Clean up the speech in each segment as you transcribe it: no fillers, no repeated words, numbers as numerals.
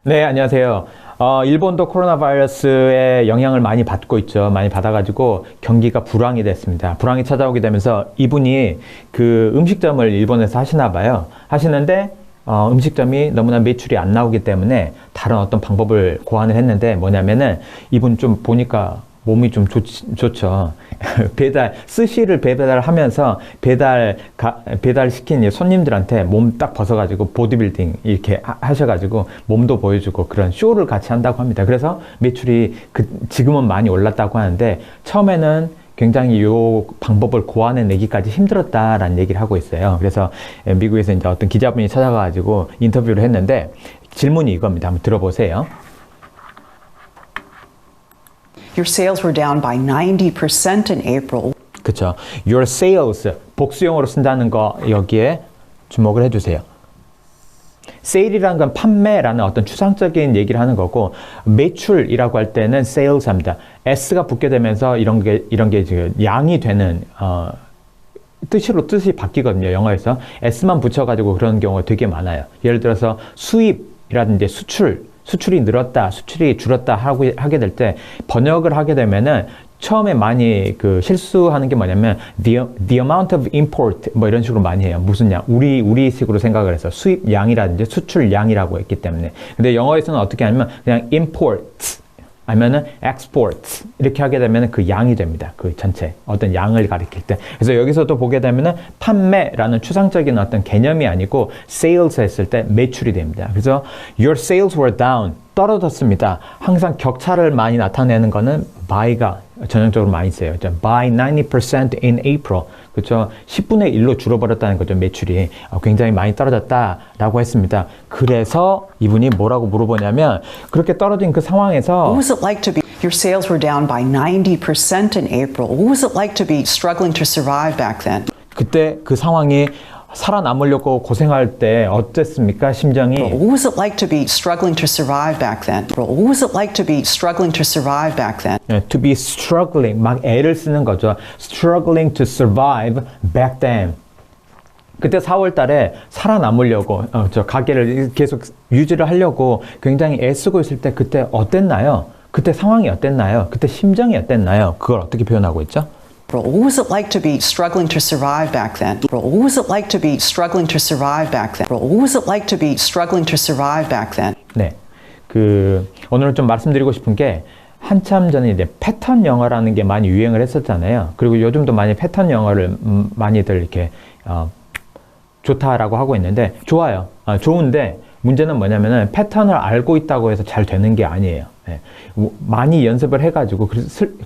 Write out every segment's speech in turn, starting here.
네, 안녕하세요. 일본도 코로나 바이러스의 영향을 많이 받고 있죠. 많이 받아가지고 경기가 불황이 됐습니다. 불황이 찾아오게 되면서 이분이 그 음식점을 일본에서 하시나 봐요. 하시는데 음식점이 너무나 매출이 안 나오기 때문에 다른 어떤 방법을 고안을 했는데 뭐냐면은 이분 좀 보니까 몸이 좀 좋죠. 스시를 배달하면서 배달시킨 손님들한테 몸 딱 벗어가지고 보디빌딩 이렇게 하셔가지고 몸도 보여주고 그런 쇼를 같이 한다고 합니다. 그래서 매출이 지금은 많이 올랐다고 하는데 처음에는 굉장히 이 방법을 고안해내기까지 힘들었다라는 얘기를 하고 있어요. 그래서 미국에서 이제 어떤 기자분이 찾아가가지고 인터뷰를 했는데 질문이 이겁니다. 한번 들어보세요. Your sales were down by 90% in April. 그쵸. Your sales, 복수형으로 쓴다는 거 여기에 주목을 해주세요. 세일이라는 건 판매라는 어떤 추상적인 얘기를 하는 거고 매출이라고 할 때는 sales 합니다. s가 붙게 되면서 이런 게 지금 양이 되는 뜻이 바뀌거든요. 영어에서 s만 붙여가지고 그런 경우가 되게 많아요. 예를 들어서 수입이라든지 수출이 늘었다, 수출이 줄었다 하게 될 때 번역을 하게 되면은 처음에 많이 실수하는 게 뭐냐면 the amount of import 뭐 이런 식으로 많이 해요. 무슨 양? 우리식으로 생각을 해서 수입 양이라든지 수출 양이라고 했기 때문에. 근데 영어에서는 어떻게 하냐면 그냥 imports 아니면은 exports 이렇게 하게 되면은 그 양이 됩니다. 그 전체 어떤 양을 가리킬 때. 그래서 여기서도 보게 되면은 판매라는 추상적인 어떤 개념이 아니고 sales 했을 때 매출이 됩니다. 그래서 your sales were down 떨어졌습니다. 항상 격차를 많이 나타내는 거는 by가 전형적으로 많이 써요. by 90% in April. 그렇죠. 10분의 1로 줄어버렸다는 거죠. 매출이 굉장히 많이 떨어졌다라고 했습니다. 그래서 이분이 뭐라고 물어보냐면 그렇게 떨어진 그 상황에서 What was it like to be Your sales were down by 90% in April. What was it like to be struggling to survive back then? 그때 그 상황이 살아남으려고 고생할 때 어땠습니까? 심정이. What was it like to be struggling to survive back then? What was it like to be struggling to survive back then? To be struggling, 막 애를 쓰는 거죠. Struggling to survive back then. 그때 4월 달에 살아남으려고 가게를 계속 유지를 하려고 굉장히 애쓰고 있을 때 그때 어땠나요? 그때 상황이 어땠나요? 그때 심정이 어땠나요? 그걸 어떻게 표현하고 있죠? What was it like to be struggling to survive back then? What was it like to be struggling to survive back then? What was it like to be struggling to survive back then? 네, 오늘 좀 말씀드리고 싶은 게 한참 전에 이제 패턴 영어라는 게 많이 유행을 했었잖아요. 그리고 요즘도 많이 패턴 영어를 많이들 이렇게 좋다라고 하고 있는데 좋아요. 좋은데 문제는 뭐냐면은 패턴을 알고 있다고 해서 잘 되는 게 아니에요. 네. 많이 연습을 해가지고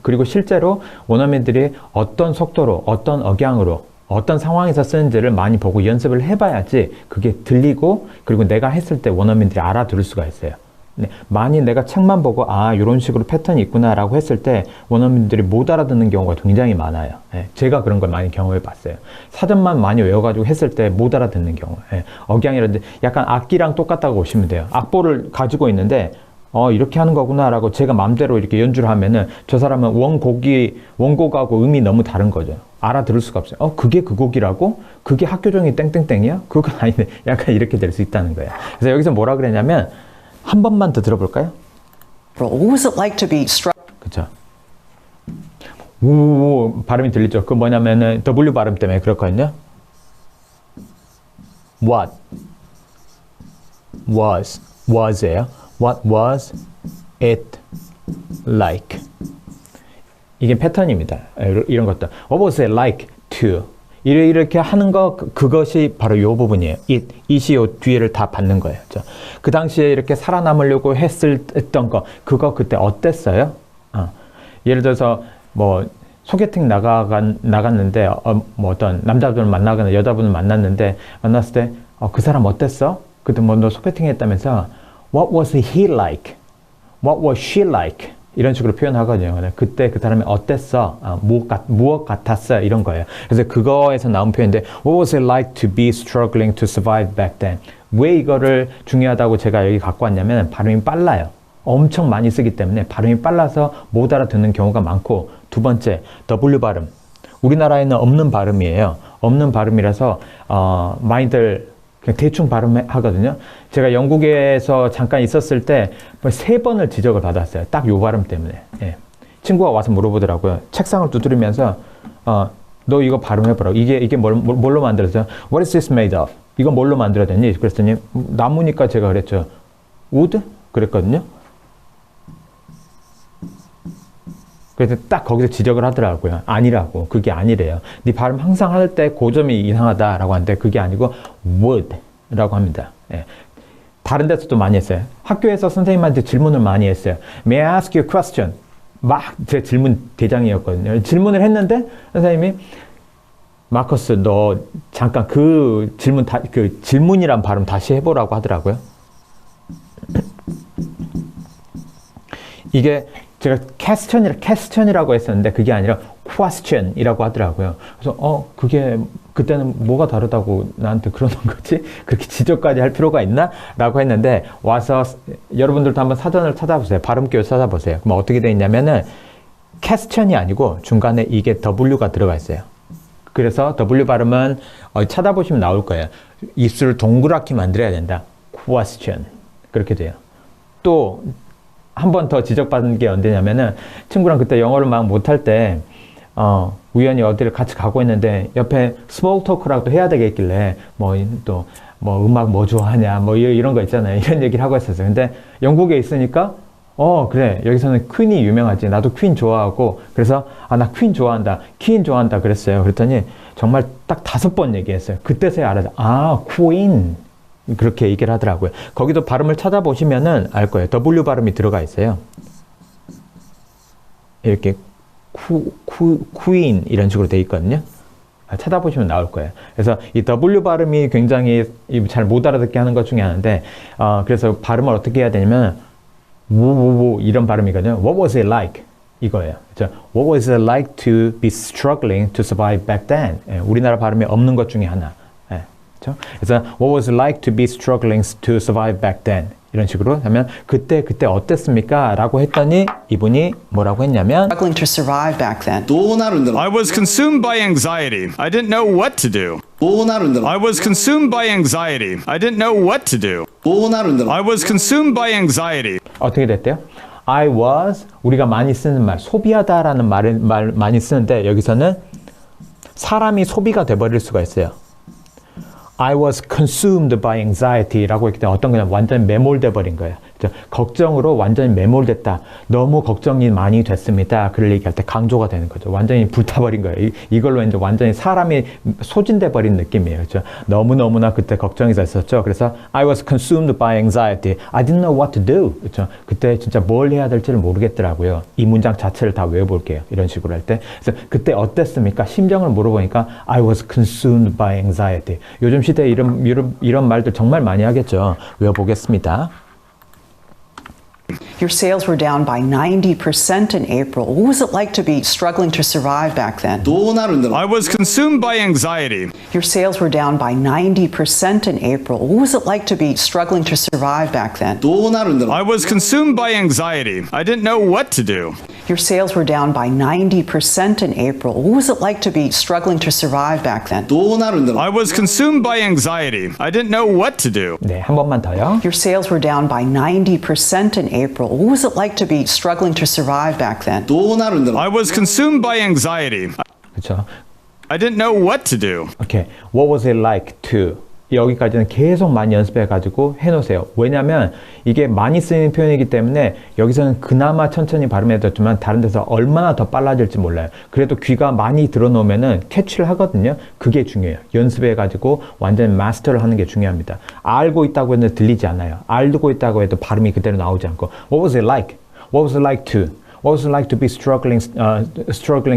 그리고 실제로 원어민들이 어떤 속도로 어떤 억양으로 어떤 상황에서 쓰는지를 많이 보고 연습을 해봐야지 그게 들리고 그리고 내가 했을 때 원어민들이 알아들을 수가 있어요. 네. 많이 내가 책만 보고 이런 식으로 패턴이 있구나 라고 했을 때 원어민들이 못 알아듣는 경우가 굉장히 많아요. 네. 제가 그런 걸 많이 경험해 봤어요. 사전만 많이 외워가지고 했을 때 못 알아듣는 경우. 네. 억양이라든지 약간 악기랑 똑같다고 보시면 돼요. 악보를 가지고 있는데 이렇게 하는 거구나 라고 제가 마음대로 이렇게 연주를 하면은 저 사람은 원곡하고 음이 너무 다른 거죠. 알아들을 수가 없어요. 그게 그 곡이라고? 그게 학교종이 땡땡땡이야? 그건 아닌데 약간 이렇게 될 수 있다는 거예요. 그래서 여기서 뭐라 그랬냐면 한 번만 더 들어볼까요? What was it like to be 그쵸. 우 발음이 들리죠? 그 뭐냐면은 W 발음 때문에 그렇거든요. What was예요. What was it like? 이게 패턴입니다. 이런 것도. What was it like to? 이렇게 하는 거 그것이 바로 이 부분이에요. it이 요 뒤에를 다 받는 거예요. 그 당시에 이렇게 살아남으려고 했던 거 그거 그때 어땠어요? 예를 들어서 뭐 소개팅 나갔는데 뭐 어떤 남자분을 만나거나 여자분을 만났는데 만났을 때 그 사람 어땠어? 그때 뭐 너 소개팅 했다면서 What was he like? What was she like? 이런 식으로 표현하거든요. 그때 그 사람이 어땠어? 무엇 같았어? 이런 거예요. 그래서 그거에서 나온 표현인데 What was it like to be struggling to survive back then? 왜 이거를 중요하다고 제가 여기 갖고 왔냐면 발음이 빨라요. 엄청 많이 쓰기 때문에 발음이 빨라서 못 알아듣는 경우가 많고 두 번째, W 발음. 우리나라에는 없는 발음이에요. 없는 발음이라서 많이들 그냥 대충 발음하거든요. 제가 영국에서 잠깐 있었을 때 3번을 지적을 받았어요. 딱 요 발음 때문에. 예. 친구가 와서 물어보더라고요. 책상을 두드리면서 너 이거 발음해보라고. 이게 뭘로 만들었어요? What is this made of? 이거 뭘로 만들어졌니? 그랬더니 나무니까 제가 그랬죠. wood? 그랬거든요. 그래서 딱 거기서 지적을 하더라고요. 아니라고. 그게 아니래요. 네 발음 항상 할 때 고점이 이상하다라고 하는데 그게 아니고 wood라고 합니다. 예. 다른 데서도 많이 했어요. 학교에서 선생님한테 질문을 많이 했어요. May I ask you a question? 막 제 질문 대장이었거든요. 질문을 했는데 선생님이 마커스 너 잠깐 그 질문이란 발음 다시 해보라고 하더라고요. 이게 제가 question이라고 했었는데 그게 아니라 question이라고 하더라고요. 그래서 그게 그때는 뭐가 다르다고 나한테 그러는 거지? 그렇게 지적까지 할 필요가 있나? 라고 했는데 와서 여러분들도 한번 사전을 찾아보세요. 발음교육 찾아보세요. 그럼 어떻게 돼 있냐면은 question이 아니고 중간에 이게 W가 들어가 있어요. 그래서 W 발음은 찾아보시면 나올 거예요. 입술을 동그랗게 만들어야 된다. question. 그렇게 돼요. 또 한 번 더 지적받은 게 언제냐면은 친구랑 그때 영어를 막 못할 때 우연히 어디를 같이 가고 있는데 옆에 스몰 토크라도 해야 되겠길래 뭐 음악 뭐 좋아하냐 뭐 이런 거 있잖아요. 이런 얘기를 하고 있었어요. 근데 영국에 있으니까 그래 여기서는 퀸이 유명하지. 나도 퀸 좋아하고 그래서 나 퀸 좋아한다. 퀸 좋아한다 그랬어요. 그랬더니 정말 딱 5번 얘기했어요. 그때서야 알았어요. 퀸. 그렇게 얘기를 하더라고요. 거기도 발음을 찾아보시면은 알 거예요. W 발음이 들어가 있어요. 이렇게 퀸 이런 식으로 돼 있거든요. 찾아보시면 나올 거예요. 그래서 이 W 발음이 굉장히 잘 못 알아듣게 하는 것 중에 하나인데 그래서 발음을 어떻게 해야 되냐면 이런 발음이거든요. What was it like? 이거예요. 그렇죠? What was it like to be struggling to survive back then? 우리나라 발음에 없는 것 중에 하나. 그렇죠? 그래서 What was it like to be struggling to survive back then? 이런 식으로 하면 그때 어땠습니까? 라고 했더니 이분이 뭐라고 했냐면 Struggling to survive back then. I was consumed by anxiety. I didn't know what to do. I was consumed by anxiety. I didn't know what to do. I was consumed by anxiety. 어떻게 됐대요? I was 우리가 많이 쓰는 말 소비하다라는 말 많이 쓰는데 여기서는 사람이 소비가 돼버릴 수가 있어요. I was consumed by anxiety라고 했기 때문에 어떤 거냐 완전히 매몰돼 버린 거예요. 걱정으로 완전히 매몰됐다. 너무 걱정이 많이 됐습니다. 그를 얘기할 때 강조가 되는 거죠. 완전히 불타버린 거예요. 이걸로 이제 완전히 사람이 소진돼 버린 느낌이에요. 그렇죠? 너무너무나 그때 걱정이 있었죠. 그래서 I was consumed by anxiety. I didn't know what to do. 그렇죠? 그때 진짜 뭘 해야 될지를 모르겠더라고요. 이 문장 자체를 다 외워볼게요. 이런 식으로 할 때. 그래서 그때 어땠습니까? 심정을 물어보니까 I was consumed by anxiety. 요즘 시대에 이런 말들 정말 많이 하겠죠. 외워보겠습니다. Your sales were down by 90% in April. What was it like to be struggling to survive back then? I was consumed by anxiety. Your sales were down by 90% in April. What was it like to be struggling to survive back then? I was consumed by anxiety. I didn't know what to do. Your sales were down by 90% in April. What was it like to be struggling to survive back then? I was consumed by anxiety. I didn't know what to do. 네, 한 번만 더요. Your sales were down by 90% in April. What was it like to be struggling to survive back then? I was consumed by anxiety. 그렇죠. I didn't know what to do. 오케이. What was it like to? 여기까지는 계속 많이 연습해가지고 해놓으세요. 왜냐면 이게 많이 쓰이는 표현이기 때문에 여기서는 그나마 천천히 발음해뒀지만 다른 데서 얼마나 더 빨라질지 몰라요. 그래도 귀가 많이 들어놓으면은 캐치를 하거든요. 그게 중요해요. 연습해가지고 완전히 마스터를 하는 게 중요합니다. 알고 있다고 해도 들리지 않아요. 알고 있다고 해도 발음이 그대로 나오지 않고 What was it like? What was it like to? What was it like to be struggling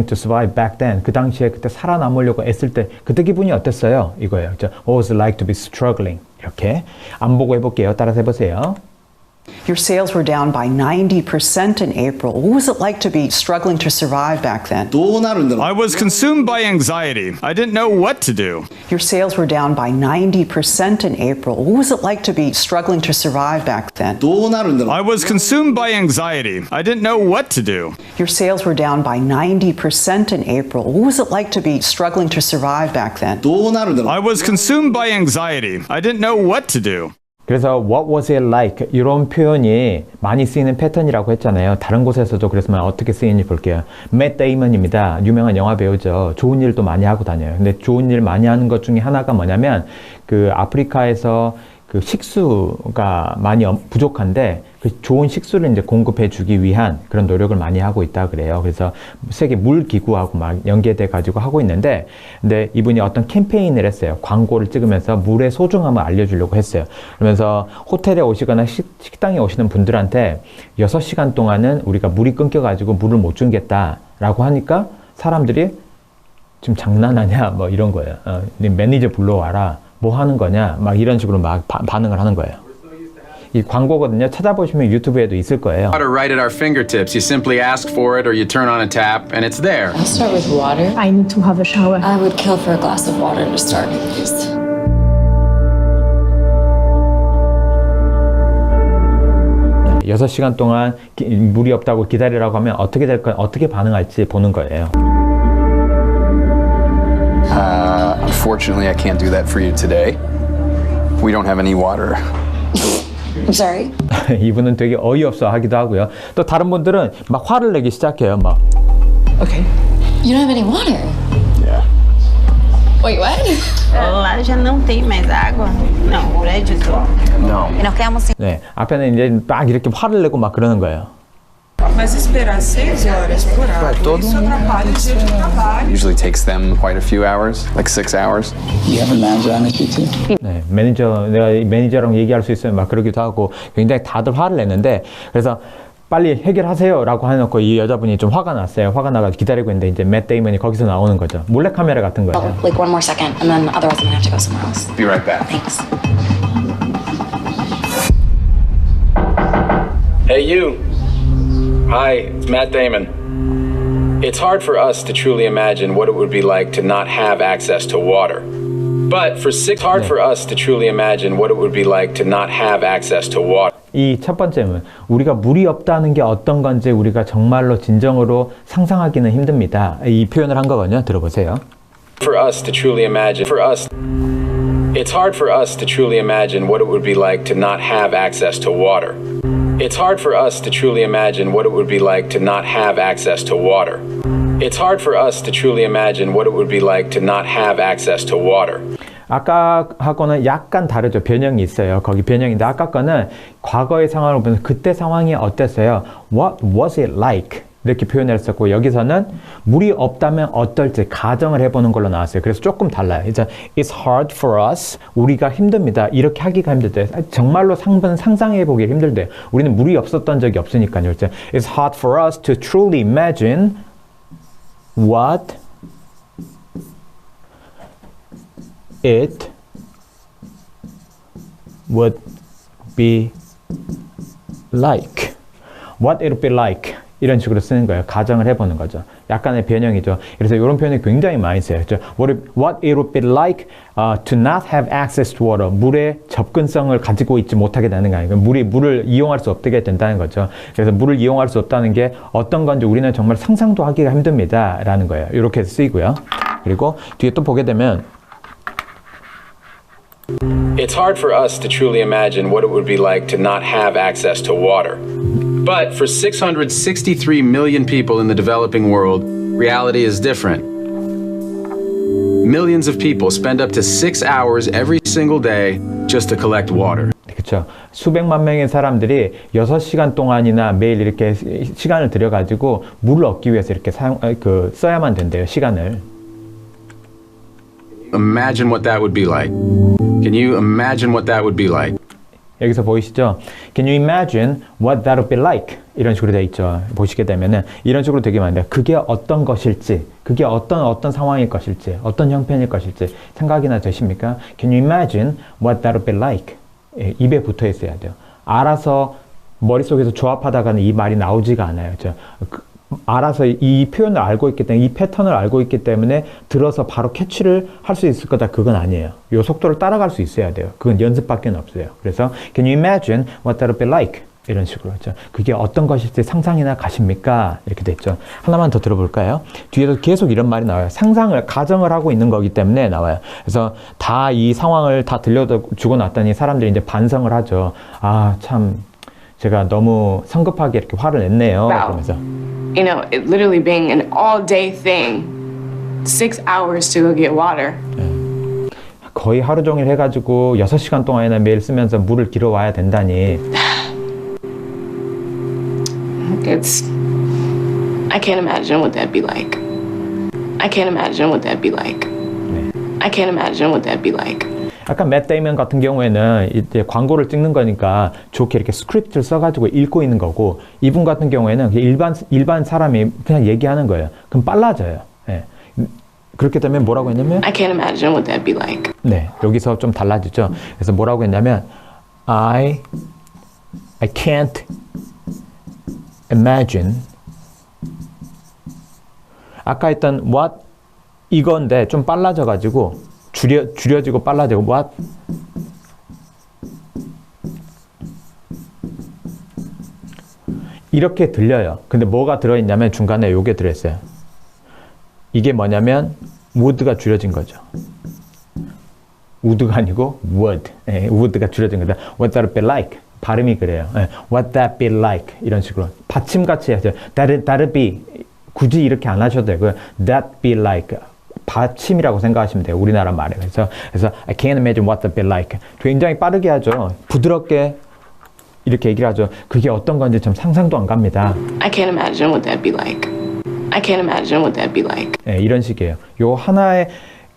to survive back then? 그 당시에 그때 살아남으려고 애쓸 때 그때 기분이 어땠어요? 이거예요. 그렇죠? What was it like to be struggling? 이렇게 안 보고 해볼게요. 따라서 해보세요. Your sales were down by 90% in April. What was it like to be struggling to survive back then? I was consumed by anxiety. I didn't know what to do. Your sales were down by 90% in April. What was it like to be struggling to survive back then? I was consumed by anxiety. I didn't know what to do. Your sales were down by 90% in April. What was it like to be struggling to survive back then? I was consumed by anxiety. I didn't know what to do. 그래서 what was it like 이런 표현이 많이 쓰이는 패턴이라고 했잖아요. 다른 곳에서도 그래서 어떻게 쓰이는지 볼게요. 맷 데이먼입니다. 유명한 영화 배우죠. 좋은 일도 많이 하고 다녀요. 근데 좋은 일 많이 하는 것 중에 하나가 뭐냐면 그 아프리카에서 그 식수가 많이 부족한데 그 좋은 식수를 이제 공급해 주기 위한 그런 노력을 많이 하고 있다 그래요. 그래서 세계 물 기구하고 막 연계돼 가지고 하고 있는데 근데 이분이 어떤 캠페인을 했어요. 광고를 찍으면서 물의 소중함을 알려주려고 했어요. 그러면서 호텔에 오시거나 식당에 오시는 분들한테 6시간 동안은 우리가 물이 끊겨 가지고 물을 못 주겠다라고 하니까 사람들이 지금 장난하냐 뭐 이런 거예요. 매니저 불러와라. 뭐 하는 거냐 막 이런 식으로 막 반응을 하는 거예요. 이 광고거든요. 찾아보시면 유튜브에도 있을 거예요. Water right at our fingertips. You simply ask for it or you turn on a tap and it's there. I'll start with water. I need to have a shower. I would kill for a glass of water to start, please. 여섯 시간 동안 물이 없다고 기다리라고 하면 어떻게 될까, 어떻게 반응할지 보는 거예요. Unfortunately, I can't do that for you today. We don't have any water. I'm sorry. 이분은 되게 어이없어 하기도 하고요. 또 다른 분들은 막 화를 내기 시작해요. 막. Okay. You don't have any water. Yeah. Wait, what? Lá já não tem mais água? Não, o prédio só. No. 네, 앞에는 이제 막 이렇게 화를 내고 막 그러는 거예요. Mas esperar 6 horas por água, isso atrapalha o dia de trabalho. Usually takes them quite a few hours, like 6 hours. 네, 내가 매니저랑 얘기할 수 있으면 막 그러기도 하고 굉장히 다들 화를 냈는데 그래서 빨리 해결하세요라고 해놓고 이 여자분이 좀 화가 났어요. 화가 나가지고 기다리고 있는데 이제 맷 데이먼이 거기서 나오는 거죠. 몰래 카메라 같은 거예요. Like one more second, and then otherwise I'm gonna have to go somewhere else. Be right back. Thanks. Hey, you. Hi, it's Matt Damon. It's hard for us to truly imagine what it would be like to not have access to water. But hard for us to truly imagine what it would be like to not have access to water. 이 첫 번째는 우리가 물이 없다는 게 어떤 건지 우리가 정말로 진정으로 상상하기는 힘듭니다. 이 표현을 한 거거든요. 들어보세요. For us to truly imagine, it's hard for us to truly imagine what it would be like to not have access to water. It's hard for us to truly imagine what it would be like to not have access to water. It's hard for us to truly imagine what it would be like to not have access to water. 아까하고는 약간 다르죠. 변형이 있어요. 거기 변형인데 아까 거는 과거의 상황을 보면 그때 상황이 어땠어요? What was it like? 이렇게 표현을 했었고 여기서는 물이 없다면 어떨지 가정을 해보는 걸로 나왔어요. 그래서 조금 달라요. 이제 It's hard for us. 우리가 힘듭니다. 이렇게 하기가 힘들대요. 정말로 상상해보기 힘들대요. 우리는 물이 없었던 적이 없으니까요. 이제 It's hard for us to truly imagine what it would be like. What it would be like. 이런 식으로 쓰는 거예요. 가정을 해보는 거죠. 약간의 변형이죠. 그래서 이런 표현이 굉장히 많이 써요. What it would be like to not have access to water. 물의 접근성을 가지고 있지 못하게 되는 거 아니에요. 물을 이용할 수 없게 된다는 거죠. 그래서 물을 이용할 수 없다는 게 어떤 건지 우리는 정말 상상도 하기가 힘듭니다. 라는 거예요. 이렇게 쓰이고요. 그리고 뒤에 또 보게 되면 It's hard for us to truly imagine what it would be like to not have access to water. But for 663 million people in the developing world, reality is different. Millions of people spend up to 6 hours every single day just to collect water. 그렇죠. 수백만 명의 사람들이 6시간 동안이나 매일 이렇게 시간을 들여가지고 물을 얻기 위해서 이렇게 써야만 된대요. 시간을. Imagine what that would be like. Can you imagine what that would be like? 여기서 보이시죠? Can you imagine what that would be like? 이런 식으로 되어 있죠. 보시게 되면은 이런 식으로 되게 많은데 그게 어떤 것일지, 그게 어떤 상황일 것일지, 어떤 형편일 것일지 생각이나 되십니까? Can you imagine what that would be like? 예, 입에 붙어 있어야 돼요. 알아서 머릿속에서 조합하다가는 이 말이 나오지가 않아요. 알아서 이 표현을 알고 있기 때문에, 이 패턴을 알고 있기 때문에 들어서 바로 캐치를 할 수 있을 거다, 그건 아니에요. 이 속도를 따라갈 수 있어야 돼요. 그건 연습밖에 없어요. 그래서 can you imagine what that would be like? 이런 식으로 했죠. 그게 어떤 것일지 상상이나 가십니까? 이렇게 됐죠. 하나만 더 들어볼까요? 뒤에도 계속 이런 말이 나와요. 상상을, 가정을 하고 있는 거기 때문에 나와요. 그래서 다 이 상황을 다 들려주고 났더니 사람들이 이제 반성을 하죠. 아, 참, 제가 너무 성급하게 이렇게 화를 냈네요. 그러면서. You know, it literally being an all-day thing. 6 hours to go get water. 거의 하루 종일 해가지고 6시간 동안이나 매일 쓰면서 물을 길어와야 된다니. I can't imagine what that'd be like. I can't imagine what that'd be like. I can't imagine what that'd be like. 아까 맷 데이먼 같은 경우에는 이제 광고를 찍는 거니까 좋게 이렇게 스크립트를 써가지고 읽고 있는 거고, 이분 같은 경우에는 일반 사람이 그냥 얘기하는 거예요. 그럼 빨라져요. 예. 그렇게 되면 뭐라고 했냐면 I can't imagine what that'd be like. 네, 여기서 좀 달라지죠. 그래서 뭐라고 했냐면 I can't imagine. 아까 했던 what 이건데 좀 빨라져가지고 줄여지고 빨라지고 what 이렇게 들려요. 근데 뭐가 들어있냐면 중간에 요게 들어있어요. 이게 뭐냐면 would가 줄여진 거죠. would가 아니고 would. 예, would가 줄여진 거다. What that be like? 발음이 그래요. 예, what that be like? 이런 식으로 받침같이 해야죠. That'd be. 굳이 이렇게 안 하셔도 되고요. That be like. 받침이라고 생각하시면 돼요. 우리나라 말에. 그래서 I can't imagine what that be like. 굉장히 빠르게 하죠. 부드럽게 이렇게 얘기를 하죠. 그게 어떤 건지 좀 상상도 안 갑니다. I can't imagine what that'd be like. I can't imagine what that'd be like. 네, 이런 식이에요. 요 하나의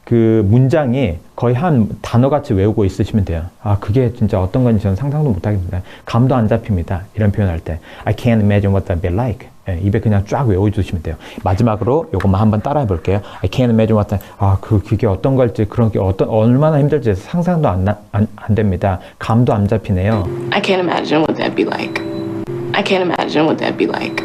그 문장이 거의 한 단어같이 외우고 있으시면 돼요. 아, 그게 진짜 어떤 건지 저는 상상도 못 하겠습니다. 감도 안 잡힙니다. 이런 표현할 때. I can't imagine what that'd be like. 네, 입에 그냥 쫙 외워주시면 돼요. 마지막으로 요것만 한번 따라해 볼게요. I can't imagine what that. 아, 그게 어떤 걸지, 그런 게 얼마나 힘들지 상상도 안 됩니다. 감도 안 잡히네요. I can't imagine what that'd be like. I can't imagine what that'd be like.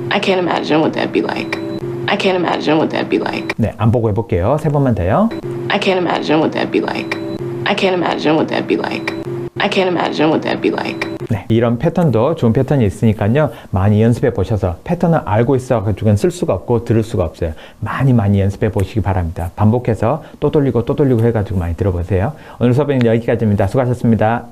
I can't imagine what that'd be like. I can't imagine what that'd be like. 네, 안 보고 해볼게요. 3번만 돼요. I can't imagine what that'd be like. I can't imagine what that'd be like. I can't imagine what that'd be like. 네, 이런 패턴도 좋은 패턴이 있으니까요. 많이 연습해 보셔서 패턴을 알고 있어가지고는 쓸 수가 없고 들을 수가 없어요. 많이 연습해 보시기 바랍니다. 반복해서 또 돌리고 해가지고 많이 들어보세요. 오늘 수업은 여기까지입니다. 수고하셨습니다.